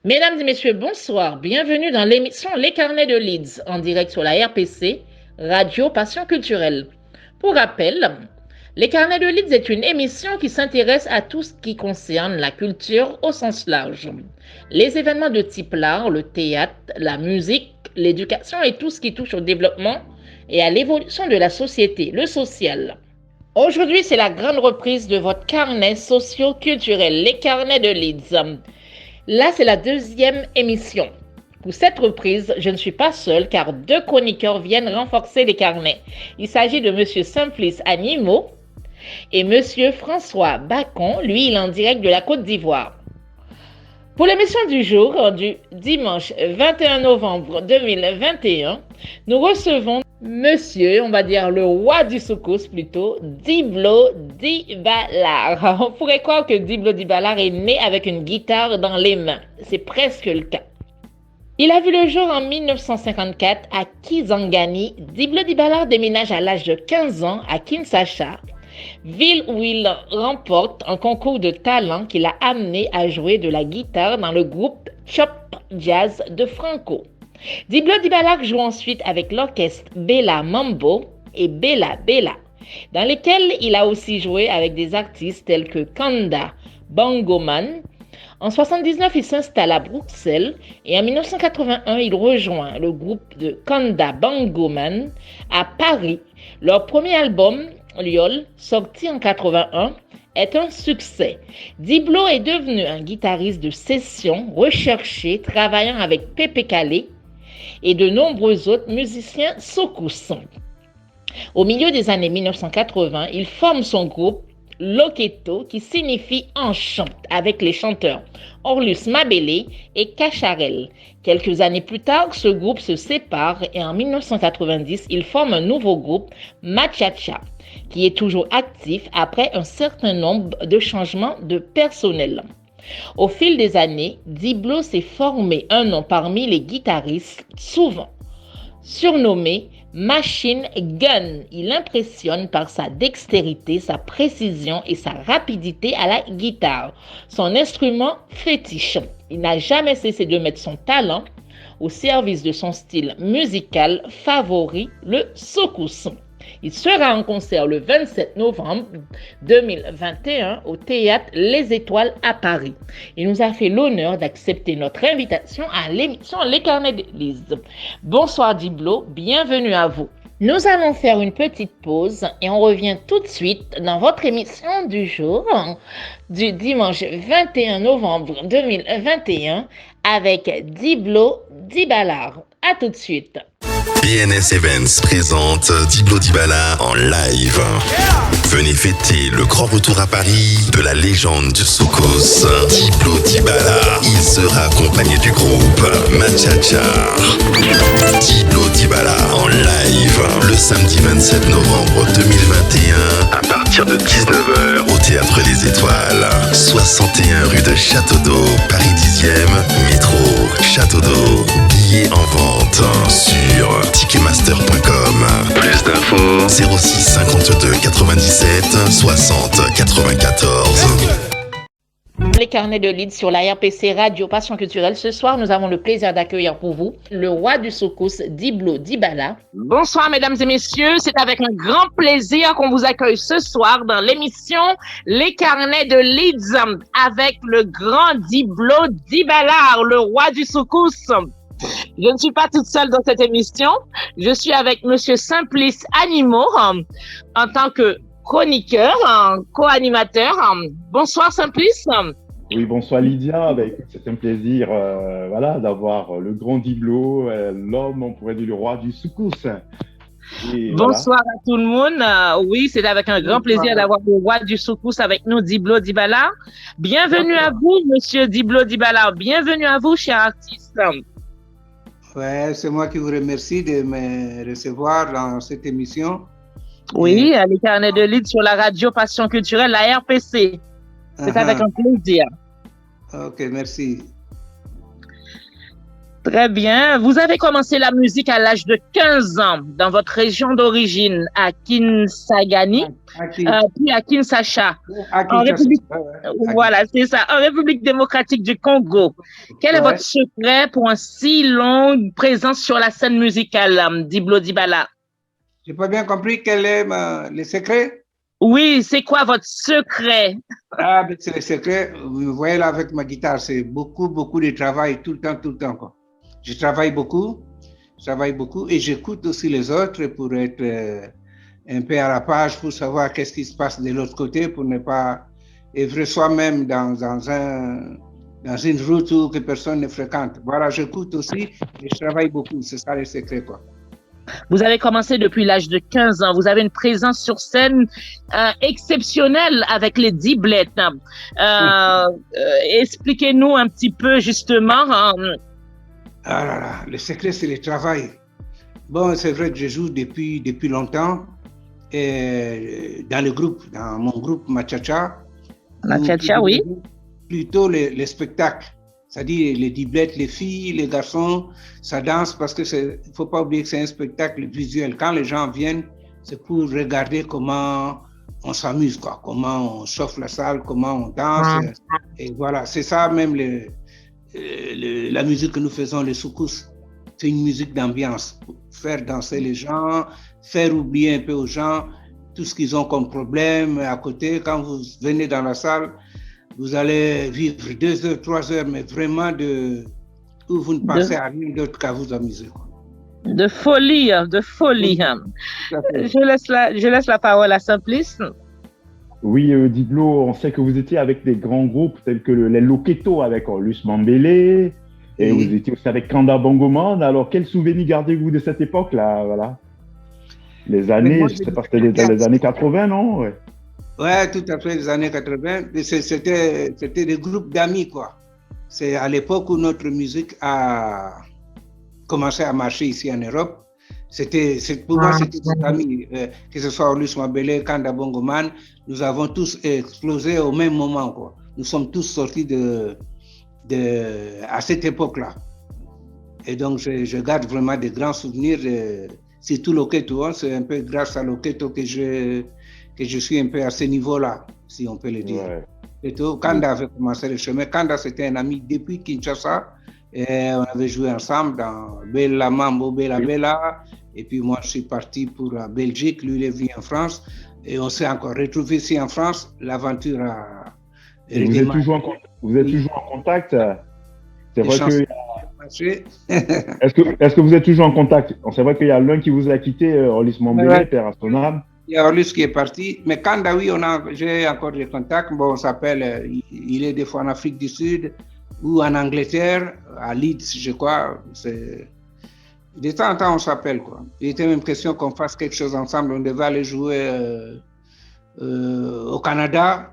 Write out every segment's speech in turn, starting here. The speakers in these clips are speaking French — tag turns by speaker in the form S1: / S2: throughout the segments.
S1: Mesdames et messieurs, bonsoir. Bienvenue dans l'émission Les Carnets de Leeds, en direct sur la RPC, Radio Passion Culturelle. Pour rappel, Les Carnets de Leeds est une émission qui s'intéresse à tout ce qui concerne la culture au sens large. Les événements de type l'art, le théâtre, la musique, l'éducation et tout ce qui touche au développement et à l'évolution de la société, le social. Aujourd'hui, c'est la grande reprise de votre carnet socio-culturel, Les Carnets de Leeds. Là, c'est la deuxième émission. Pour cette reprise, je ne suis pas seule car deux chroniqueurs viennent renforcer les carnets. Il s'agit de M. Simplice Animo et M. François Bacon, lui, il est en direct de la Côte d'Ivoire. Pour l'émission du jour, du dimanche 21 novembre 2021, nous recevons Monsieur, on va dire le roi du soukous plutôt, Diblo Dibalar. On pourrait croire que Diblo Dibalar est né avec une guitare dans les mains. C'est presque le cas. Il a vu le jour en 1954 à Kisangani. Diblo Dibalar déménage à l'âge de 15 ans à Kinshasa, ville où il remporte un concours de talent qui l'a amené à jouer de la guitare dans le groupe Chop Jazz de Franco. Diblo Dibalar joue ensuite avec l'orchestre Bella Mambo et Bella Bella, dans lesquels il a aussi joué avec des artistes tels que Kanda Bangoman. En 1979, il s'installe à Bruxelles et en 1981, il rejoint le groupe de Kanda Bangoman à Paris. Leur premier album, Liol, sorti en 1981, est un succès. Diblo est devenu un guitariste de session recherché, travaillant avec Pepe Kalle et de nombreux autres musiciens soukous. Au milieu des années 1980, il forme son groupe Loketo, qui signifie enchante, avec les chanteurs Orlus Mabele et Cacharel. Quelques années plus tard, ce groupe se sépare et en 1990, il forme un nouveau groupe, Machacha, qui est toujours actif après un certain nombre de changements de personnel. Au fil des années, Diblo s'est formé un nom parmi les guitaristes, souvent surnommé Machine Gun. Il impressionne par sa dextérité, sa précision et sa rapidité à la guitare, son instrument fétiche. Il n'a jamais cessé de mettre son talent au service de son style musical favori, le soukous. Il sera en concert le 27 novembre 2021 au théâtre Les Étoiles à Paris. Il nous a fait l'honneur d'accepter notre invitation à l'émission Les Carnets de Leeds. Bonsoir Diblo, bienvenue à vous. Nous allons faire une petite pause et on revient tout de suite dans votre émission du jour du dimanche 21 novembre 2021 avec Diblo Dibalar. À tout de suite.
S2: BNS Events présente Diblo Dibalar en live. Venez fêter le grand retour à Paris de la légende du soukous, Diblo Dibalar. Il sera accompagné du groupe Machacha. Diblo Dibalar en live le samedi 27 novembre 2021 à partir de 19h au Théâtre Les Étoiles, 61 rue de Château d'Eau, Paris 10e, métro Château d'Eau. Billets en vente sur ticketmaster.com. Plus d'infos 06 52 97 60 94.
S1: Les carnets de Leeds sur la RPC Radio Passion Culturelle. Ce soir, nous avons le plaisir d'accueillir pour vous le roi du soukous, Diblo Dibalar. Bonsoir, mesdames et messieurs. C'est avec un grand plaisir qu'on vous accueille ce soir dans l'émission Les carnets de Leeds avec le grand Diblo Dibalar, le roi du soukous. Je ne suis pas toute seule dans cette émission. Je suis avec Monsieur Simplice Animo en tant que chroniqueur, co-animateur. Bonsoir Simplice.
S3: Oui, bonsoir Lydia. C'est un plaisir d'avoir le grand Diblo, l'homme, on pourrait dire le roi du soukous.
S1: Bonsoir à tout le monde. Oui, c'est avec un grand plaisir d'avoir le roi du soukous avec nous, Diblo Dibalar. Bienvenue à vous, Monsieur Diblo Dibalar. Bienvenue à vous, cher artiste.
S4: Ouais, c'est moi qui vous remercie de me recevoir dans cette émission.
S1: Oui, à Les Carnets de Leeds sur la radio Passion Culturelle, la RPC. C'est avec un plaisir.
S4: Ok, merci.
S1: Très bien. Vous avez commencé la musique à l'âge de 15 ans dans votre région d'origine, à Kinsagani, puis à Kinshasa, en République, voilà, c'est ça, en République démocratique du Congo. Quel est votre secret pour une si longue présence sur la scène musicale, Diblo Dibala?
S4: Je n'ai pas bien compris quel est le secret.
S1: Oui, c'est quoi votre secret?
S4: Ah, ben c'est le secret. Vous voyez là avec ma guitare, c'est beaucoup de travail tout le temps, quoi. Je travaille beaucoup et j'écoute aussi les autres pour être un peu à la page, pour savoir qu'est-ce qui se passe de l'autre côté, pour ne pas œuvrer soi-même dans une route où que personne ne fréquente. Voilà, j'écoute aussi et je travaille beaucoup. C'est ça le secret, quoi.
S1: Vous avez commencé depuis l'âge de 15 ans. Vous avez une présence sur scène exceptionnelle avec les Diblettes. Expliquez-nous un petit peu justement.
S4: Ah là là, le secret, c'est le travail. Bon, c'est vrai que je joue depuis longtemps dans mon groupe Machacha.
S1: Machacha, oui.
S4: Plutôt les spectacles, c'est-à-dire les diblettes, les filles, les garçons, ça danse parce que il ne faut pas oublier que c'est un spectacle visuel. Quand les gens viennent, c'est pour regarder comment on s'amuse, quoi, comment on chauffe la salle, comment on danse. Et voilà, c'est ça même la musique que nous faisons, les soukous. C'est une musique d'ambiance, pour faire danser les gens, faire oublier un peu aux gens tout ce qu'ils ont comme problème à côté. Quand vous venez dans la salle, vous allez vivre 2 heures, 3 heures, mais vraiment où vous ne pensez à rien d'autre qu'à vous amuser, quoi.
S1: De folie, de folie. Je laisse la parole à Simplice.
S3: Oui, Diblo, on sait que vous étiez avec des grands groupes tels que les Loketo avec Luce Mambélé, et vous étiez aussi avec Kanda Bongoman. Alors, quel souvenir gardez-vous de cette époque-là, voilà? Les années, je sais pas, c'était dans les années 80, non?
S4: Ouais, tout à fait, les années 80. C'était des groupes d'amis, quoi. C'est à l'époque où notre musique a commencé à marcher ici en Europe. Pour moi, c'était des amis, que ce soit Luce Mambélé, Kanda Bongoman, nous avons tous explosé au même moment, quoi. Nous sommes tous sortis à cette époque-là. Et donc, je garde vraiment des grands souvenirs, surtout Loketo, hein. C'est un peu grâce à Loketo que je suis un peu à ce niveau-là, si on peut le dire. Ouais. Kanda avait commencé le chemin. Kanda, c'était un ami depuis Kinshasa. Et on avait joué ensemble dans Bella Mambo, Bella Bella. Et puis moi, je suis parti pour la Belgique. Lui, il est venu en France. Et on s'est encore retrouvés ici en France. L'aventure a redémarré.
S3: Vous êtes toujours en contact? C'est vrai que... Est-ce que vous êtes toujours en contact? C'est vrai qu'il y a l'un qui vous a quitté, Orlis Mambélé, père à son âme.
S4: Il y a Orlis qui est parti. Mais Kanda, oui, j'ai encore des contacts. Bon, on s'appelle, il est des fois en Afrique du Sud ou en Angleterre, à Leeds, je crois. De temps en temps, on s'appelle, quoi. Il était même question qu'on fasse quelque chose ensemble. On devait aller jouer au Canada.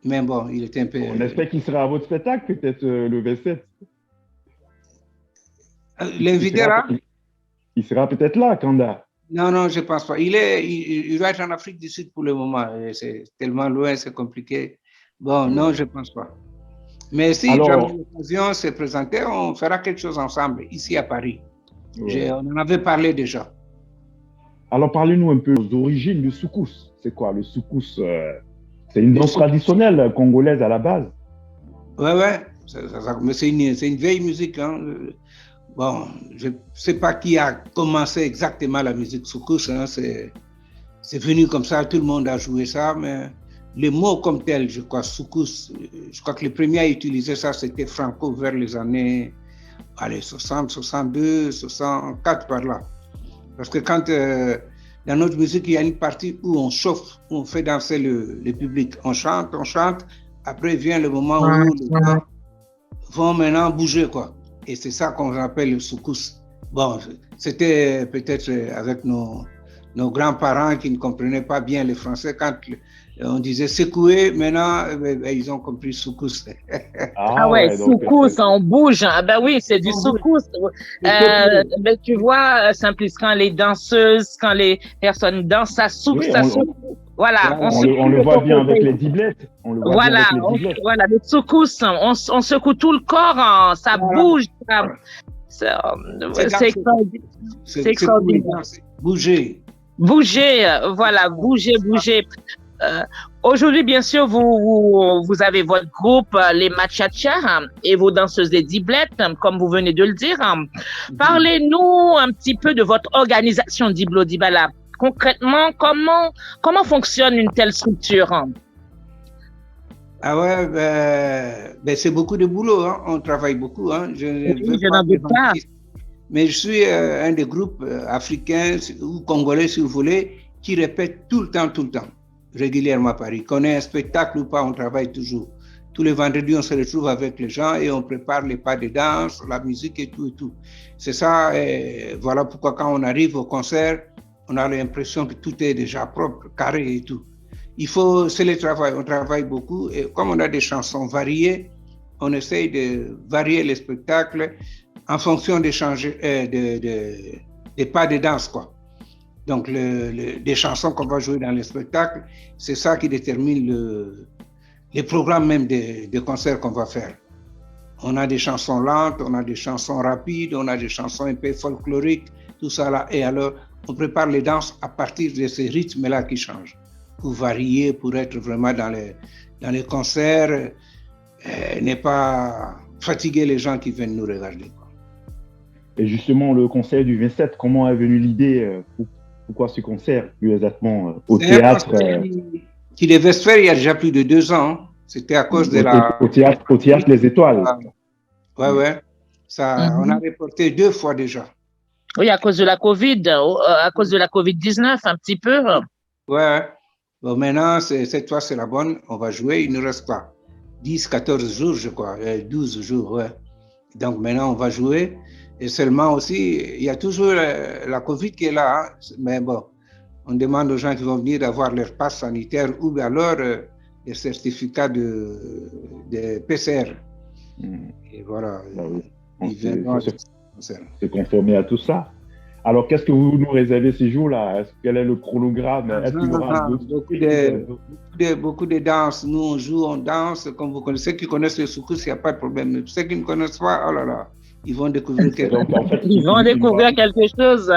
S4: Mais bon, il était un peu...
S3: On espère qu'il sera à votre spectacle, peut-être le 27.
S4: L'invité là?
S3: Il sera peut-être là, Kanda.
S4: Non, je ne pense pas. Il doit être en Afrique du Sud pour le moment. C'est tellement loin, c'est compliqué. Bon, non, je ne pense pas. Mais si l'occasion se présentait, on fera quelque chose ensemble, ici à Paris. Ouais. On en avait parlé déjà.
S3: Alors, parlez-nous un peu des origines du soukous. C'est quoi le soukous? C'est une danse traditionnelle congolaise à la base.
S4: Ouais. Mais c'est une vieille musique, hein. Bon, je ne sais pas qui a commencé exactement la musique soukous, hein. C'est venu comme ça, tout le monde a joué ça, mais les mots comme tel, je crois, soukous, je crois que le premier à utiliser ça, c'était Franco vers les années 60, 62, 64 par là. Parce que quand dans notre musique, il y a une partie où on chauffe, où on fait danser le public. On chante, après vient le moment où les gens vont maintenant bouger, quoi. Et c'est ça qu'on appelle le soukous. Bon, c'était peut-être avec nos grands-parents qui ne comprenaient pas bien le français. Quand on disait secouer, maintenant, ils ont compris soukous.
S1: Ah ouais, soukous, on bouge. Ah ben oui, c'est du soukous. Mais tu vois, Simplice, quand les danseuses, quand les personnes dansent, ça souffle, ça souffle. Voilà,
S3: on le voit bien avec les diblettes.
S1: Voilà, le soukous, on secoue tout le corps, ça bouge, C'est extraordinaire. C'est extraordinaire.
S4: Bouger.
S1: Bouger, voilà, bouger. Aujourd'hui, bien sûr, vous avez votre groupe, les Machacha, et vos danseuses des diblettes, comme vous venez de le dire. Parlez-nous un petit peu de votre organisation Diblo Dibala. Concrètement, comment fonctionne une telle structure?
S4: Ah ouais, ben c'est beaucoup de boulot, hein. On travaille beaucoup. Hein. Je
S1: n'en doute pas.
S4: Mais je suis un des groupes africains ou congolais, si vous voulez, qui répète tout le temps, régulièrement à Paris. Qu'on ait un spectacle ou pas, on travaille toujours. Tous les vendredis, on se retrouve avec les gens et on prépare les pas de danse, la musique et tout. C'est ça, et voilà pourquoi quand on arrive au concert, on a l'impression que tout est déjà propre, carré et tout. C'est le travail, on travaille beaucoup et comme on a des chansons variées, on essaye de varier les spectacles en fonction des pas de danse, quoi. Donc, des chansons qu'on va jouer dans les spectacles, c'est ça qui détermine les programmes même des concerts qu'on va faire. On a des chansons lentes, on a des chansons rapides, on a des chansons un peu folkloriques, tout ça là. Et alors, on prépare les danses à partir de ces rythmes-là qui changent, pour varier, pour être vraiment dans les concerts, ne pas fatiguer les gens qui viennent nous regarder, quoi.
S3: Et justement, le concert du 27, comment est venue l'idée? Pourquoi ce concert, plus exactement, au théâtre
S4: qui devait se faire il y a déjà plus de 2 ans. C'était à cause
S3: au théâtre Les Étoiles.
S4: Ouais. Ça, on a reporté 2 fois déjà.
S1: Oui, à cause de la Covid, à cause de la Covid-19, un petit peu.
S4: Ouais. Bon, maintenant, cette fois, c'est la bonne. On va jouer. Il ne reste pas 10, 14 jours, je crois. 12 jours, ouais. Donc, maintenant, on va jouer. Et seulement aussi, il y a toujours la Covid qui est là. Hein. Mais bon, on demande aux gens qui vont venir d'avoir leur passe sanitaire ou alors les certificats de PCR. Et voilà. Ils viendront
S3: se conformer à tout ça. Alors, qu'est-ce que vous nous réservez ces jours-là? Quel est le chronogramme? Est-ce qu'il y aura
S4: beaucoup de danses. Nous, on joue, on danse. Comme vous connaissez, ceux qui connaissent le soukous, il n'y a pas de problème. Ceux qui ne connaissent pas, oh là là, ils vont découvrir quelque chose.
S3: En fait,
S1: ils vont découvrir quelque chose.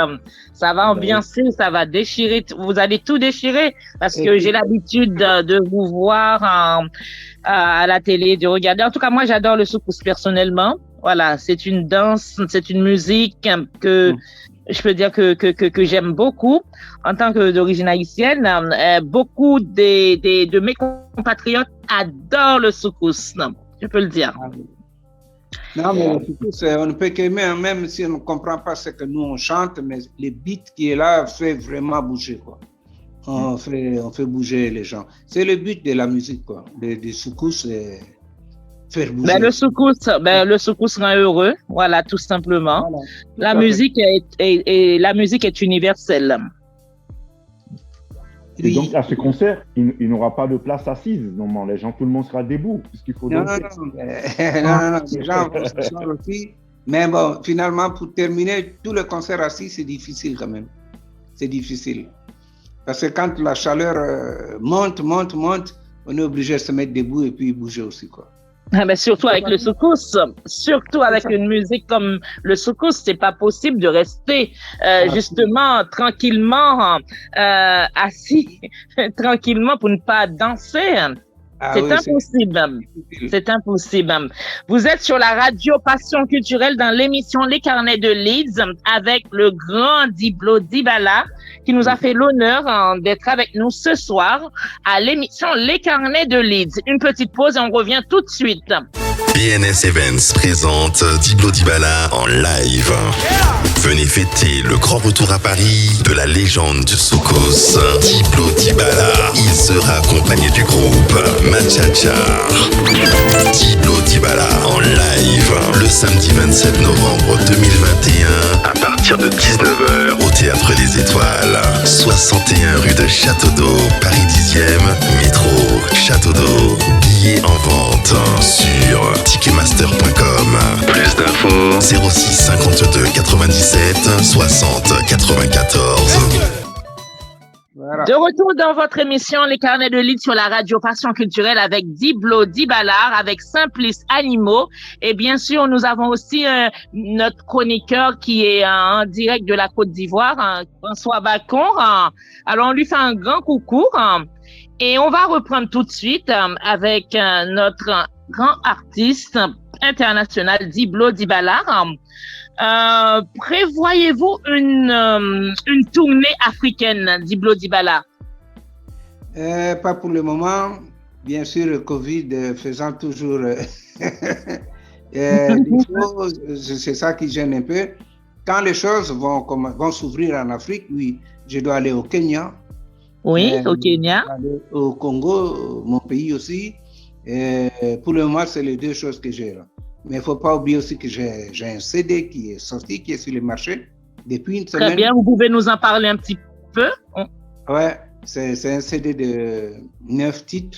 S1: Ça va ambiancer, ça va déchirer. Vous allez tout déchirer parce que j'ai l'habitude de vous voir à la télé, de regarder. En tout cas, moi, j'adore le soukous personnellement. Voilà, c'est une danse, c'est une musique que je peux dire que j'aime beaucoup en tant que d'origine haïtienne. Beaucoup de mes compatriotes adorent le soukous. Je peux le dire.
S4: Non, mais le soukous, on ne peut qu'aimer, même si on ne comprend pas ce que nous on chante, mais le beat qui est là fait vraiment bouger, quoi. On fait bouger les gens. C'est le but de la musique, quoi. Du soukous, c'est faire bouger.
S1: Le soukous rend heureux, voilà, tout simplement. Voilà. La musique est universelle.
S3: Et donc, à ce concert, il n'y aura pas de place assise. Normalement, tout le monde sera debout, puisqu'il faut danser.
S4: Non, les gens vont s'asseoir aussi. Mais bon, finalement, pour terminer tout le concert assis, c'est difficile quand même. C'est difficile. Parce que quand la chaleur monte, on est obligé de se mettre debout et puis bouger aussi, quoi.
S1: Mais surtout avec le soukous, surtout avec une musique comme le soukous, c'est pas possible de rester justement tranquillement assis, tranquillement pour ne pas danser. C'est impossible. C'est impossible. Vous êtes sur la radio Passion Culturelle dans l'émission Les Carnets de Leeds avec le grand Diblo Dibala qui nous a fait l'honneur d'être avec nous ce soir à l'émission Les Carnets de Leeds. Une petite pause et on revient tout de suite.
S2: BNS Events présente Diblo Dibala en live. Venez fêter le grand retour à Paris de la légende du soukous, Diblo Dibala. Il sera accompagné du groupe Machacha. Diblo Dibala en live le samedi 27 novembre 2021 à partir de 19h au Théâtre des Étoiles, 61 rue de Château d'Eau, Paris 10e, métro Château d'Eau. Billets en vente sur ticketmaster.com. Plus d'infos 06 52 97 60 94.
S4: Voilà.
S1: De retour dans votre émission Les Carnets de Leeds sur la radio Passion Culturelle avec Diblo Dibalar, avec Simplice Animaux. Et bien sûr, nous avons aussi notre chroniqueur qui est en direct de la Côte d'Ivoire, François Bacon. Alors, on lui fait un grand coucou. Et on va reprendre tout de suite avec notre grand artiste international Diblo Dibalar. Prévoyez-vous une tournée africaine, Diblo Dibalar?
S4: Pas pour le moment. Bien sûr, le Covid faisant toujours des choses, c'est ça qui gêne un peu. Quand les choses vont s'ouvrir en Afrique, oui, je dois aller au Kenya.
S1: Oui, au Kenya.
S4: Aller au Congo, mon pays aussi. Pour le moment, c'est les deux choses que j'ai là. Mais il ne faut pas oublier aussi que j'ai un CD qui est sorti, qui est sur le marché depuis une semaine.
S1: Très bien, vous pouvez nous en parler un petit peu?
S4: Ouais, c'est un CD de 9 titres.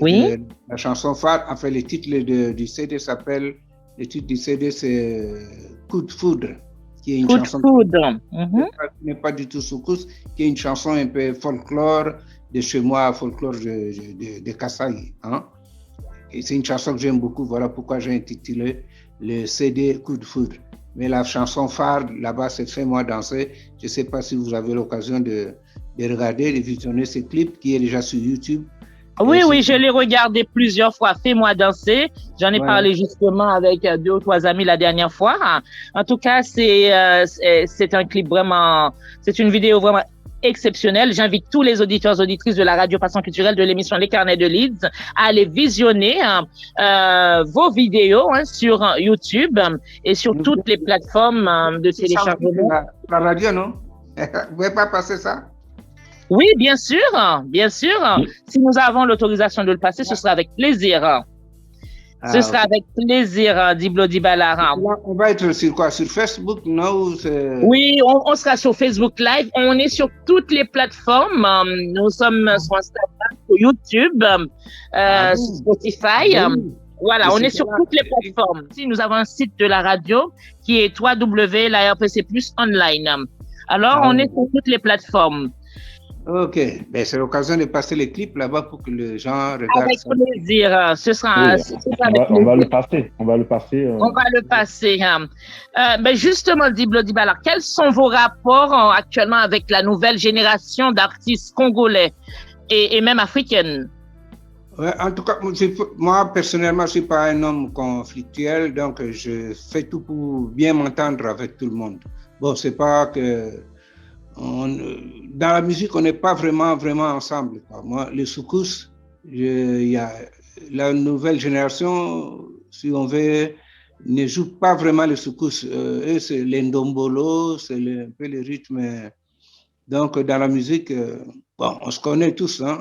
S1: Oui.
S4: La chanson phare, enfin, le titre du CD s'appelle, le titre du CD c'est Coup de foudre, qui est une chanson qui n'est pas du tout soukous, qui est une chanson un peu folklore de chez moi, folklore de Kasaï. Hein? Et c'est une chanson que j'aime beaucoup, voilà pourquoi j'ai intitulé le CD Coup de foudre. Mais la chanson phare là-bas, c'est Fais-moi danser. Je ne sais pas si vous avez l'occasion de regarder, de visionner ce clip qui est déjà sur YouTube.
S1: Oui, je l'ai regardé plusieurs fois. Fais-moi danser. J'en ai parlé justement avec 2 ou 3 amis la dernière fois. En tout cas, c'est un clip vraiment, c'est une vidéo vraiment exceptionnelle. J'invite tous les auditeurs et auditrices de la radio Passion Culturelle de l'émission Les Carnets de Leeds à aller visionner vos vidéos sur YouTube et sur toutes les plateformes de téléchargement.
S4: La radio, non? Vous ne pouvez pas passer ça?
S1: Oui, bien sûr, bien sûr. Si nous avons l'autorisation de le passer, ce sera avec plaisir. Ce sera avec plaisir, Diblo Dibalar.
S4: On va être sur quoi? Sur Facebook, non?
S1: Oui, on sera sur Facebook Live. On est sur toutes les plateformes. Nous sommes sur Instagram, sur YouTube, sur Spotify. Voilà, on est sur toutes les plateformes. Nous avons un site de la radio qui est www.larpc+ online. Alors, on est sur toutes les plateformes.
S4: Ok, ben, c'est l'occasion de passer les clips là-bas pour que les gens regardent.
S1: Avec plaisir, ce sera.
S3: On va le passer. On va le passer.
S1: Ben justement, Diblo Dibalar, quels sont vos rapports actuellement avec la nouvelle génération d'artistes congolais et même africaines?
S4: Ouais, en tout cas, moi personnellement, je ne suis pas un homme conflictuel, donc je fais tout pour bien m'entendre avec tout le monde. Bon, c'est pas que dans la musique, on n'est pas vraiment ensemble. Moi, les soukous, il y a la nouvelle génération, si on veut, ne joue pas vraiment les soukous. Eux, c'est l'endombolo, c'est un peu le rythme. Donc, dans la musique, bon, on se connaît tous, hein,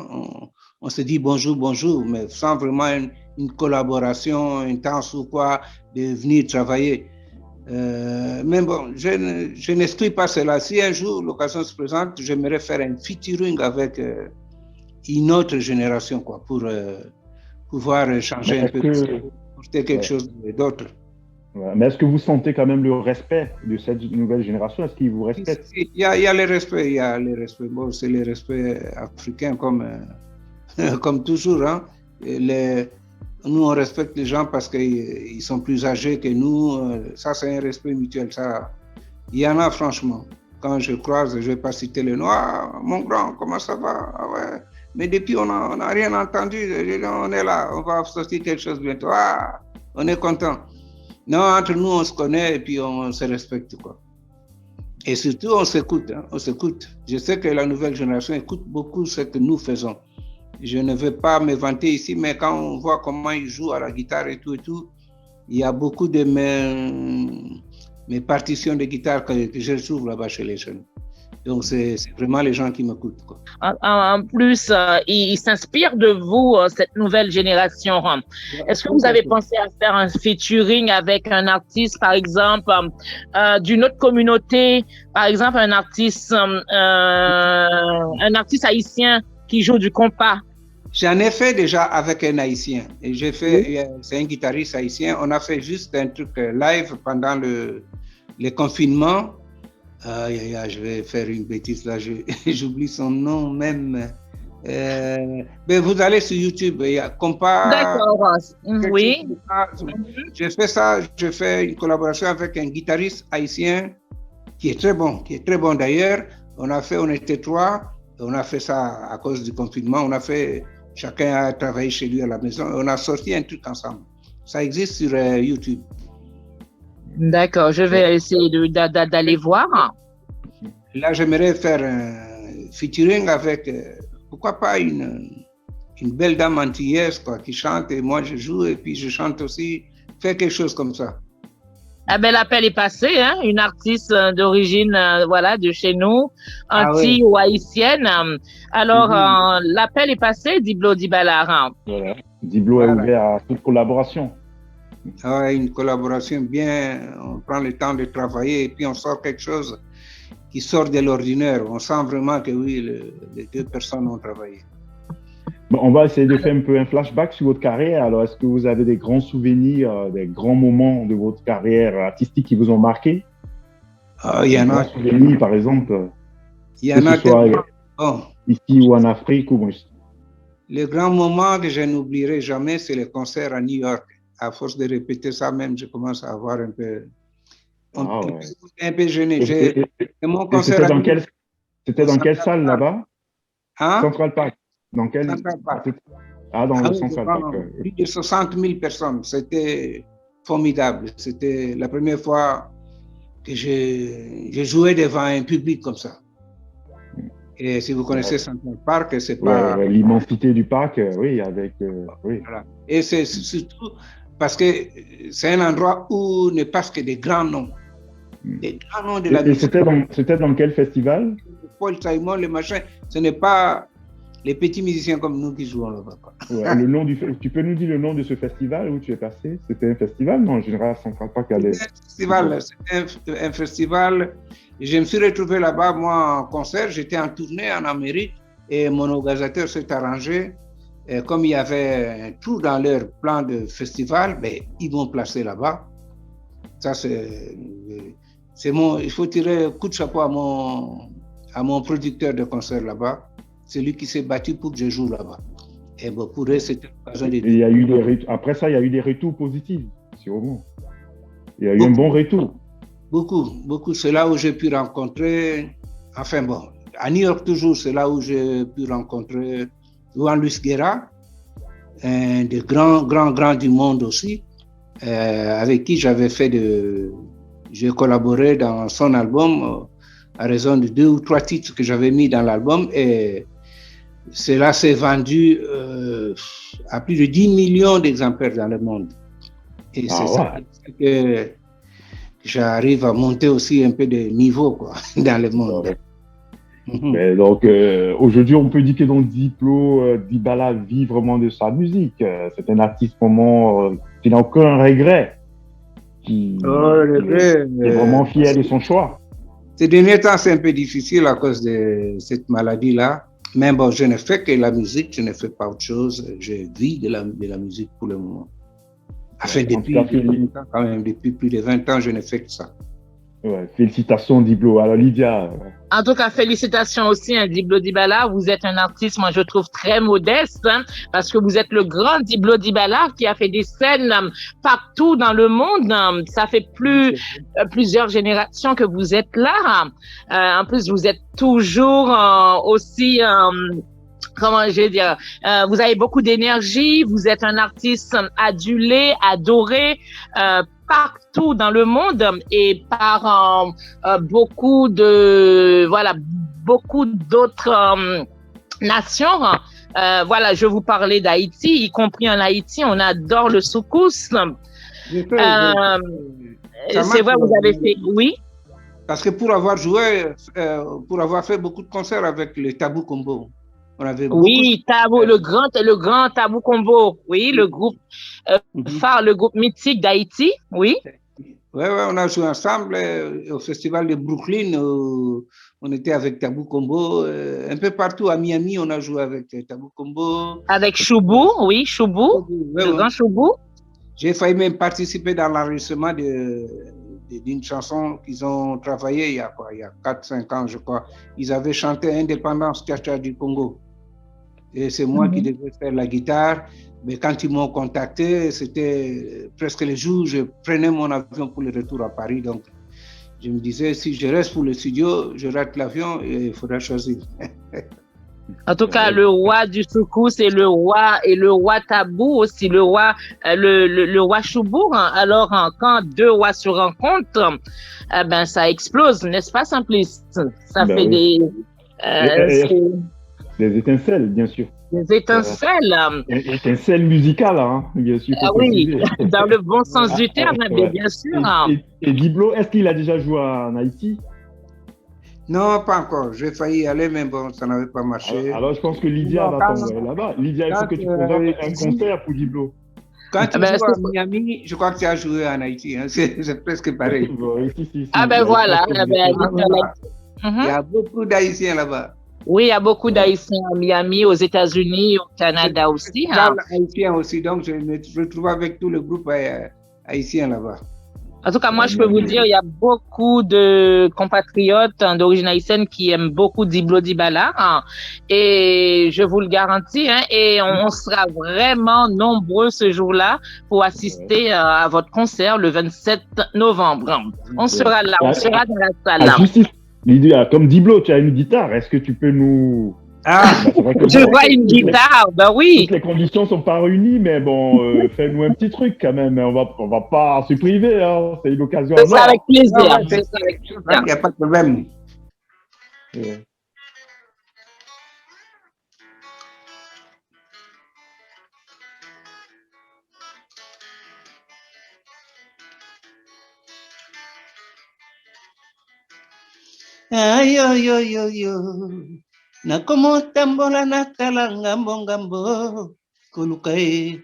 S4: on se dit bonjour, mais sans vraiment une collaboration intense ou quoi, de venir travailler. Mais bon, je n'exclus pas cela. Si un jour l'occasion se présente, j'aimerais faire un featuring avec une autre génération, quoi, pour pouvoir changer un peu, porter quelque chose d'autre.
S3: Mais est-ce que vous sentez quand même le respect de cette nouvelle génération? Est-ce qu'ils vous respectent?
S4: Il y a le respect, Bon, c'est le respect africain comme toujours, hein. Nous, on respecte les gens parce qu'ils sont plus âgés que nous. Ça, c'est un respect mutuel. Ça, il y en a, franchement. Quand je croise, je ne vais pas citer le nom. Ah, mon grand, comment ça va? Ah, ouais. Mais depuis, on n'a rien entendu. On est là, on va sortir quelque chose bientôt. Ah, on est content. Non, entre nous, on se connaît et puis on se respecte, quoi. Et surtout, on s'écoute. Hein, on s'écoute. Je sais que la nouvelle génération écoute beaucoup ce que nous faisons. Je ne veux pas me vanter ici, mais quand on voit comment ils jouent à la guitare et tout, il y a beaucoup de mes partitions de guitare que je trouve là-bas chez les jeunes. Donc, c'est vraiment les gens qui m'écoutent, quoi.
S1: En plus, ils s'inspirent de vous, cette nouvelle génération. Est-ce que vous avez pensé à faire un featuring avec un artiste, par exemple, d'une autre communauté, par exemple, un artiste haïtien qui joue du compas?
S4: J'en ai fait déjà avec un haïtien. Et c'est un guitariste haïtien. On a fait juste un truc live pendant le confinement. Je vais faire une bêtise là, j'oublie son nom même. Mais vous allez sur YouTube, il y a Compas.
S1: D'accord. Oui.
S4: J'ai fait ça, j'ai fait une collaboration avec un guitariste haïtien qui est très bon d'ailleurs. On était 3, on a fait ça à cause du confinement. Chacun a travaillé chez lui à la maison. On a sorti un truc ensemble. Ça existe sur YouTube.
S1: D'accord, je vais essayer d'aller voir.
S4: Là, j'aimerais faire un featuring avec, pourquoi pas, une belle dame antillaise qui chante et moi je joue et puis je chante aussi. Faire quelque chose comme ça.
S1: Ah ben, l'appel est passé, hein? Une artiste d'origine, de chez nous, anti ou haïtienne. Alors, l'appel est passé, Diblo Dibala.
S3: Voilà. Diblo est ouvert à toute collaboration.
S4: Une collaboration bien, on prend le temps de travailler et puis on sort quelque chose qui sort de l'ordinaire. On sent vraiment que oui, les 2 personnes ont travaillé.
S3: Bon, on va essayer de faire un peu un flashback sur votre carrière. Alors, est-ce que vous avez des grands souvenirs, des grands moments de votre carrière artistique qui vous ont marqué?
S4: Il y en a.
S3: Souvenirs, par exemple.
S4: Il y en a
S3: ici ou en Afrique ou...
S4: Le grand moment que je n'oublierai jamais, c'est le concert à New York. À force de répéter ça même, je commence à avoir un peu gêné. Mon concert
S3: c'était dans quelle salle là-bas? Central Park. Dans quel...
S4: Central Park.
S3: Dans le Central Park.
S4: Plus de 60 000 personnes. C'était formidable. C'était la première fois que je jouais devant un public comme ça. Et si vous connaissez Central Park, c'est pas...
S3: l'immensité du parc, oui, avec... oui.
S4: Voilà. Et c'est surtout parce que c'est un endroit où ne passent que des grands noms. Des grands noms de la musique.
S3: C'était dans quel festival?
S4: Paul Simon, le machin. Ce n'est pas les petits musiciens comme nous qui jouons là-bas.
S3: Tu peux nous dire le nom de ce festival où tu es passé? C'était un festival, non? En général, Central Park a des...
S4: C'était un festival. Je me suis retrouvé là-bas, moi, en concert. J'étais en tournée en Amérique et mon organisateur s'est arrangé. Et comme il y avait un trou dans leur plan de festival, ils m'ont placé là-bas. Ça, il faut tirer un coup de chapeau à mon producteur de concert là-bas. C'est lui qui s'est battu pour que je joue là-bas. Et pour eux, c'était l'occasion de...
S3: Après ça, il y a eu des retours positifs, sûrement. Il y a eu un bon retour.
S4: Beaucoup. C'est là où j'ai pu rencontrer... Enfin bon, à New York toujours, c'est là où j'ai pu rencontrer Juan Luis Guerra, un des grands du monde aussi, avec qui j'ai collaboré dans son album à raison de 2 ou 3 titres que j'avais mis dans l'album et cela s'est vendu à plus de 10 millions d'exemplaires dans le monde. Et c'est ça que j'arrive à monter aussi un peu de niveau dans le monde.
S3: Mais donc, aujourd'hui, on peut dire que Diblo Dibala vit vraiment de sa musique. C'est un artiste vraiment qui n'a aucun regret, qui est vraiment fier de son choix.
S4: Ces derniers temps, c'est un peu difficile à cause de cette maladie-là. Mais bon, je ne fais que la musique, je ne fais pas autre chose. Je vis de la musique pour le moment. Enfin, depuis plus de 20 ans, je ne fais que ça.
S3: Ouais, félicitations Diblo. Alors Lydia.
S1: En tout cas, félicitations aussi Diblo Dibala. Vous êtes un artiste, moi je trouve très modeste, parce que vous êtes le grand Diblo Dibala qui a fait des scènes partout dans le monde. Ça fait plusieurs générations que vous êtes là. En plus, vous êtes toujours aussi... comment je vais dire, vous avez beaucoup d'énergie, vous êtes un artiste adulé, adoré, partout dans le monde et par beaucoup d'autres nations. Je vous parlais d'Haïti, y compris en Haïti, on adore le soukous. C'est vrai, vous avez fait, oui.
S4: Parce que pour avoir fait beaucoup de concerts avec le Tabou Combo.
S1: Le grand Tabou Combo, oui, le groupe phare, le groupe mythique d'Haïti, oui.
S4: Oui, on a joué ensemble au festival de Brooklyn, on était avec Tabou Combo, un peu partout à Miami, on a joué avec Tabou Combo.
S1: Avec Choubou, oui, Choubou, le grand Choubou.
S4: J'ai failli même participer dans l'enregistrement d'une chanson qu'ils ont travaillée il y a 4-5 ans, je crois. Ils avaient chanté Indépendance Tcha-Tcha du Congo. Et c'est moi qui devais faire la guitare. Mais quand ils m'ont contacté, c'était presque le jour où je prenais mon avion pour le retour à Paris. Donc, je me disais, si je reste pour le studio, je rate l'avion et il faudra choisir.
S1: En tout cas, le roi du soukous, c'est le roi tabou aussi, le roi Choubour. Alors, quand deux rois se rencontrent, ben, ça explose, n'est-ce pas, Simplice? Ça
S3: Ben
S1: fait
S3: oui.
S1: des
S3: Étincelles, bien sûr.
S1: des étincelles.
S3: Étincelles musicales, hein, bien sûr.
S1: Ah oui, dans le bon sens du terme, mais bien sûr.
S3: Et Diblo, est-ce qu'il a déjà joué en Haïti?
S4: Non, pas encore. J'ai failli y aller, mais bon, ça n'avait pas marché.
S3: Alors, je pense que Lydia va t'envoyer là-bas. Lydia, il faut que tu programmes un concert pour Diblo.
S4: Quand tu joues à Miami, je crois que tu as joué en Haïti. Hein. C'est presque pareil.
S3: Bon, si.
S1: Ah ben voilà.
S4: Il y a beaucoup d'Haïtiens là-bas.
S1: Oui, il y a beaucoup d'Haïtiens à Miami, aux États-Unis, au Canada aussi.
S4: Je parle haïtien aussi, donc je me retrouve avec tout le groupe haïtien là-bas.
S1: En tout cas, moi, je peux vous dire, il y a beaucoup de compatriotes d'origine haïtienne qui aiment beaucoup Diblo Dibala. Et je vous le garantis, et on sera vraiment nombreux ce jour-là pour assister à votre concert le 27 novembre. On sera là, on sera dans la salle.
S3: Lydia, comme Diblo, tu as une guitare, est-ce que tu peux nous...
S1: Je vois une guitare, ben oui.
S3: Toutes les conditions sont pas réunies, mais bon, fais-nous un petit truc quand même. On va pas se priver, hein. C'est une occasion.
S1: C'est ça avec plaisir.
S4: Il n'y a pas de problème.
S3: Ouais.
S4: Ay, yo, yo, yo, yo. Na como tambola na kala ngambo ngambo kulukai.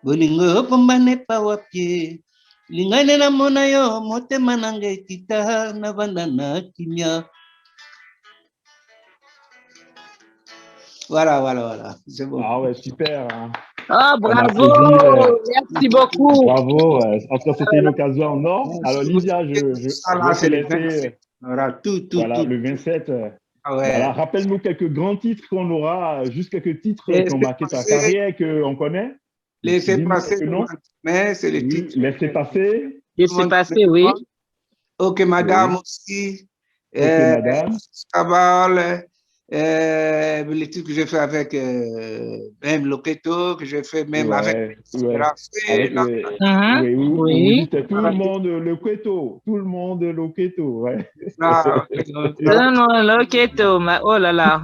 S4: Bolingo pombane pa wapye. Lingane na mona yo motema nange kita na banda na kimia. Voilà. C'est bon.
S3: Ah ouais, super. Hein.
S1: Ah, bravo! Merci beaucoup.
S3: Bravo. En tout cas, c'était une occasion en or. Alors, Lydia, je te laisser.
S4: Voilà,
S3: voilà, le 27.
S4: Ah ouais.
S3: Voilà, rappelle-nous quelques grands titres qu'on aura, juste quelques titres qui ont marqué ta carrière qu'on connaît.
S4: Laissez passer, mais c'est les titres.
S3: Laissez passer.
S1: Laissez passer, oui.
S4: Ok, madame aussi.
S3: Ok, madame.
S4: Cabal. Les titres que j'ai fait avec même Loketo, que j'ai fait même avec
S3: oui, vous dites tout le monde Loketo, tout le monde Loketo, ouais.
S1: Non, Loketo, oh là là,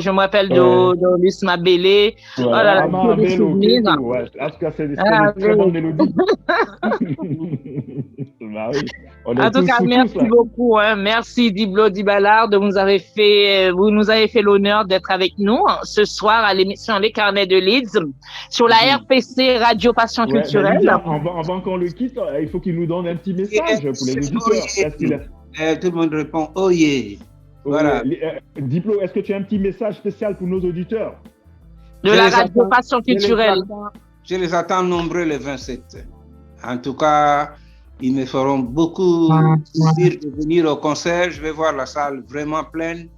S1: je me rappelle de Luis Mabélé.
S3: Ouais.
S1: Oh là là,
S3: ouais. En tout cas, c'est une très bonne mélodie. Bah, oui.
S1: En tout cas, merci beaucoup. Merci Diblo Dibala de vous nous avez fait l'honneur d'être avec nous ce soir à l'émission Les Carnets de Leeds sur la RPC Radio Passion Culturelle.
S3: Lydia, avant qu'on le quitte, il faut qu'il nous donne un petit message pour les auditeurs.
S4: Tout le monde répond « Oh yeah ». Voilà.
S3: Diblo, est-ce que tu as un petit message spécial pour nos auditeurs?
S1: De la Radio Passion Culturelle.
S4: Je les attends nombreux le 27. En tout cas, ils me feront beaucoup plaisir de venir au concert. Je vais voir la salle vraiment pleine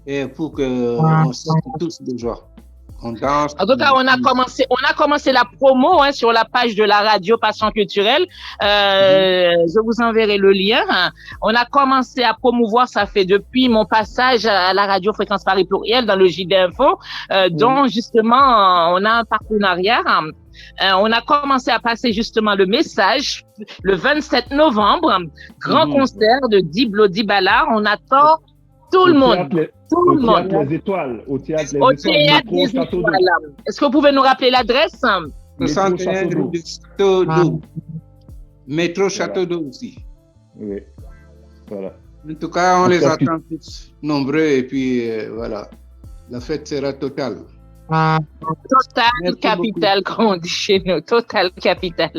S4: et pour qu'on sorte tous de joie. On danse.
S1: En tout cas, on a commencé la promo sur la page de la radio Passion Culturelle. Je vous enverrai le lien. On a commencé à promouvoir, ça fait depuis mon passage à la radio Fréquence Paris Pluriel dans le JD Info, dont justement on a un partenariat. On a commencé à passer justement le message le 27 novembre, grand concert de Diblo Dibala. On attend tout le monde.
S3: Au théâtre Les Étoiles. Au théâtre Les Étoiles.
S1: Est-ce que vous pouvez nous rappeler l'adresse?
S4: 61 rue du Château d'Eau. Métro Château d'Eau aussi.
S3: Oui. Voilà.
S4: En tout cas, on les attend tous nombreux et puis voilà. La fête sera totale.
S1: Total capital, comme on dit chez nous. Total capital.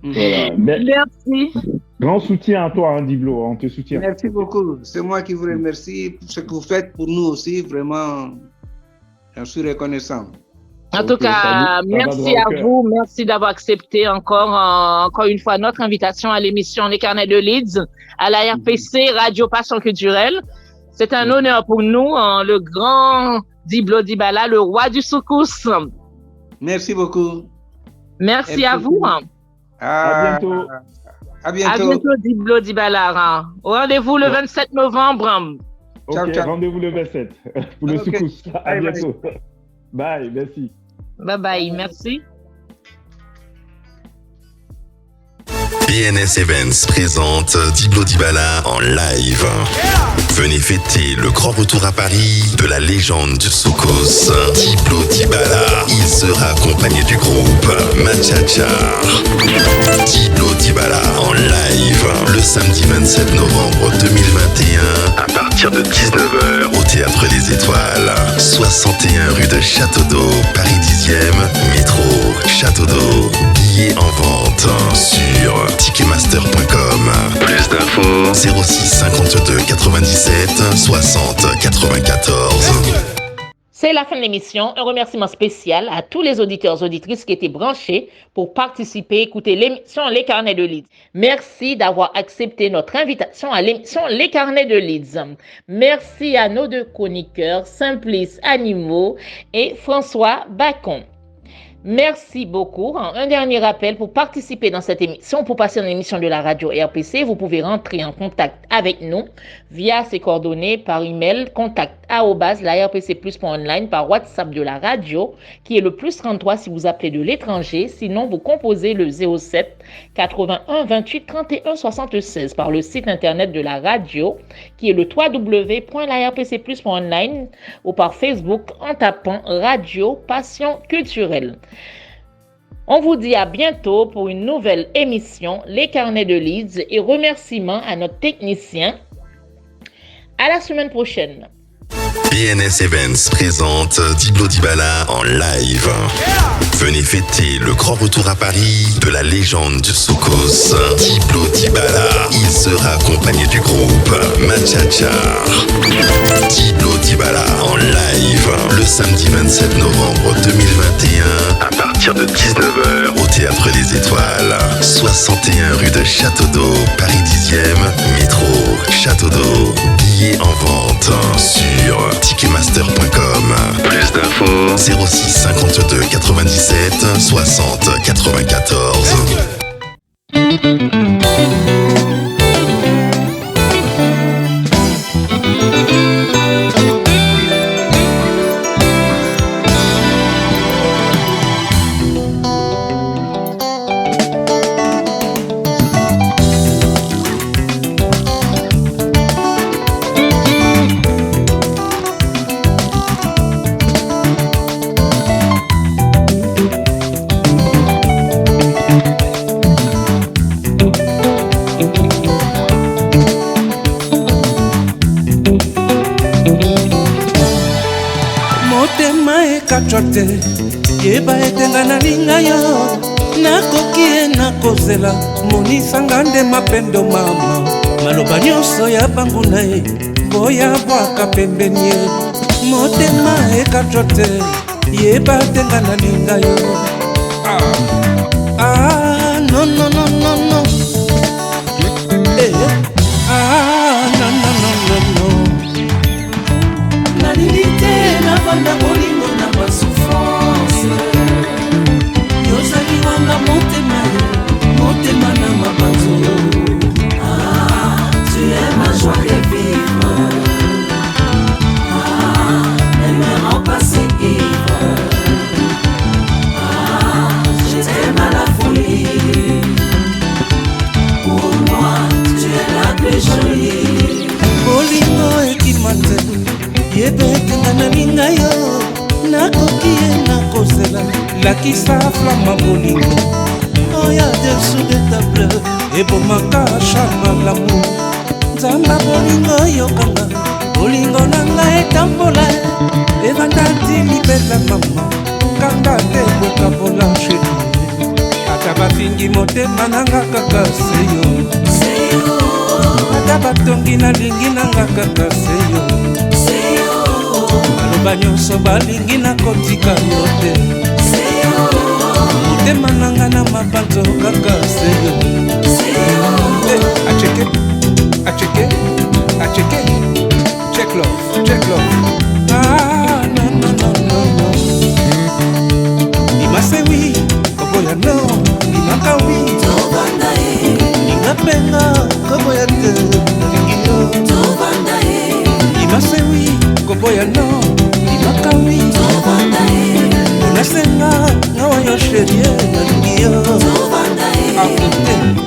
S3: Voilà.
S1: Merci.
S3: Grand soutien à toi, Diblo. On te soutient.
S4: Merci beaucoup. C'est moi qui vous remercie pour ce que vous faites pour nous aussi. Vraiment, j'en suis reconnaissant.
S1: En En tout cas, merci à vous. Merci d'avoir accepté encore une fois notre invitation à l'émission Les Carnets de Leeds, à la RPC, Radio Passion Culturelle. C'est un honneur pour nous, le grand Diblo Dibala, le roi du soukous.
S4: Merci beaucoup.
S1: Merci à vous.
S3: À bientôt.
S4: À bientôt.
S1: À bientôt, Diblo Dibala. Rendez-vous le 27 novembre.
S3: Ok, rendez-vous le 27 pour le soukous. À bientôt. Bye, merci.
S1: Bye bye, merci.
S2: BNS Events présente Diblo Dibala en live. Venez fêter le grand retour à Paris de la légende du soukous, Diblo Dibala. Il sera accompagné du groupe Machachar. Diblo Dibala en live le samedi 27 novembre 2021 à partir de 19h au Théâtre des Étoiles, 61 rue de Château d'Eau, Paris 10e, métro Château d'Eau. Billets en vente sur ticketmaster.com. Plus d'infos 06 52 97 60 94.
S1: C'est la fin de l'émission. Un remerciement spécial à tous les auditeurs et auditrices qui étaient branchés pour participer, écouter l'émission Les Carnets de Leeds. Merci d'avoir accepté notre invitation à l'émission Les Carnets de Leeds. Merci à nos deux chroniqueurs, Simplice Animaux et François Bacon. Merci beaucoup. Un dernier rappel, pour participer dans cette émission, pour passer dans l'émission de la radio RPC, vous pouvez rentrer en contact avec nous via ces coordonnées par email contact@larpcplus.online, par WhatsApp de la radio qui est le +33 si vous appelez de l'étranger. Sinon, vous composez le 07 81 28 31 76 par le site internet de la radio qui est le www.larpcplus.online ou par Facebook en tapant Radio Passion Culturelle. On vous dit à bientôt pour une nouvelle émission Les Carnets de Leeds et remerciements à notre technicien. À la semaine prochaine.
S2: BNS Events présente Diblo Dibala en live. Venez fêter le grand retour à Paris de la légende du soukous, Diblo Dibala. Il sera accompagné du groupe Machachar. Diblo Dibala en live le samedi 27 novembre 2021 à partir de 19h au Théâtre des Étoiles, 61 rue de Château d'Eau, Paris 10e, métro Château d'Eau. Billets en vente sur ticketmaster.com. Plus d'infos 06 52 97 60 94.
S5: Te yeba etenga na linga yo nakoki nakozela monisanga nde mapendo mama maloba nyonso ya bangu na ye boya bwaka pembeni motema ekacho te yeba etenga na linga yo no no no no no no no no no no na limite na banda bolingo na souffrance yozali wanga motema na mabanzo tu es ma joie de vivre ne me rends pas si ivre je t'aime à la folie pour moi tu es la plus jolie bolingo ekimate yebetenga na linga yo nakoki nakozela lakisa flama bolingo oya dessous de table ebomaka charme l'amour nzamba bolingo yokanga bolingo nanga etambola evanda ti libela mama kanga te bokabola sheri ata bafingi motema nanga kaka seyo ata batongi nalingi nanga kaka seyo maloba nyonso balingi nakotika yo te motema nanga na mabanzo kaka seyo acheke acheke acheke check love ah no no no no no imasewi koboya no imakawi ingapenga koboya te ningio imasewi koboya no imakawi unasenga ngawa yo sherie ningio afute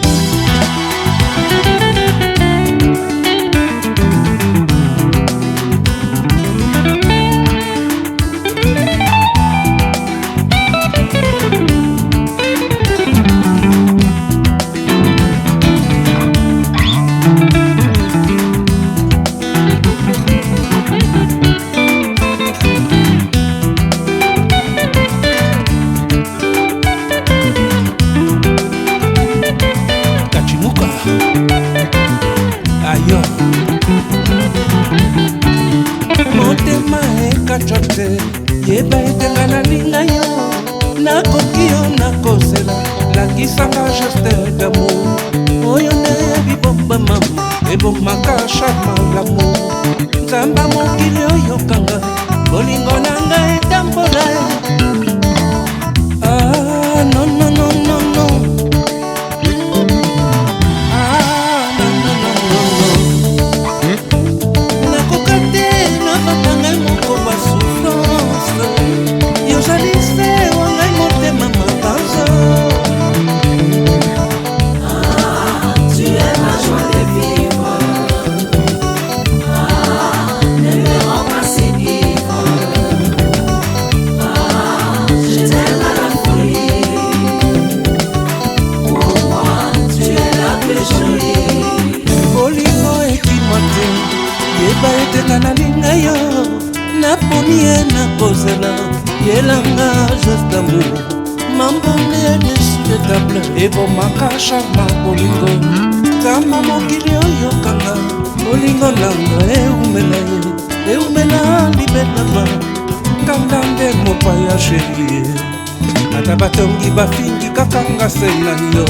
S5: motema ekacote yeba etenga na linga yo nakoki yo nakozela lakisanga geste d'amour oyo nde bibomba mama ebomaka charme l'amour nzamba mokili oyo kanga bolingo nanga etambola ah non non non non non yeba na linga yo naponi ye nakozela yelanga juste amour mambonge indesudetable ebomaka charma bolingo nzamba mokili oyo kanga bolingo nanga eumela ye eumela libetama kanda nde mopaya sherie ata batongi bafingi kakanga se na yo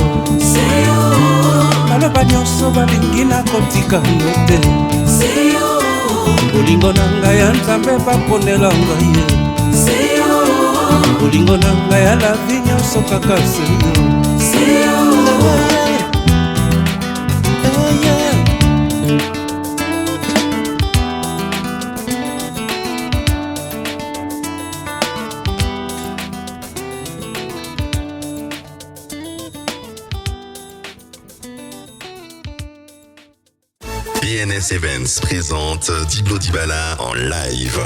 S5: maloba nyonso balingi nakotika yo te bolingo na ngai ya nzambe baponela ngai ye bolingo na ngai ya lavi nyonso kaka seyo
S2: BNS Events présente Diblo Dibala en live.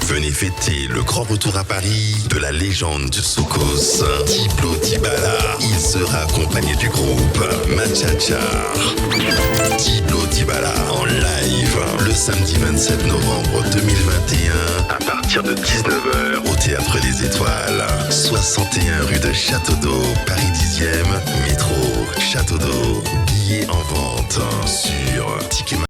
S2: Venez fêter le grand retour à Paris de la légende du Soukous, Diblo Dibala. Il sera accompagné du groupe Machacha. Diblo Dibala en live le samedi 27 novembre 2021 à partir de 19h au Théâtre des Étoiles, 61 rue de Château d'Eau, Paris 10e, métro Château d'Eau. Billets en vente sur Ticketmaster.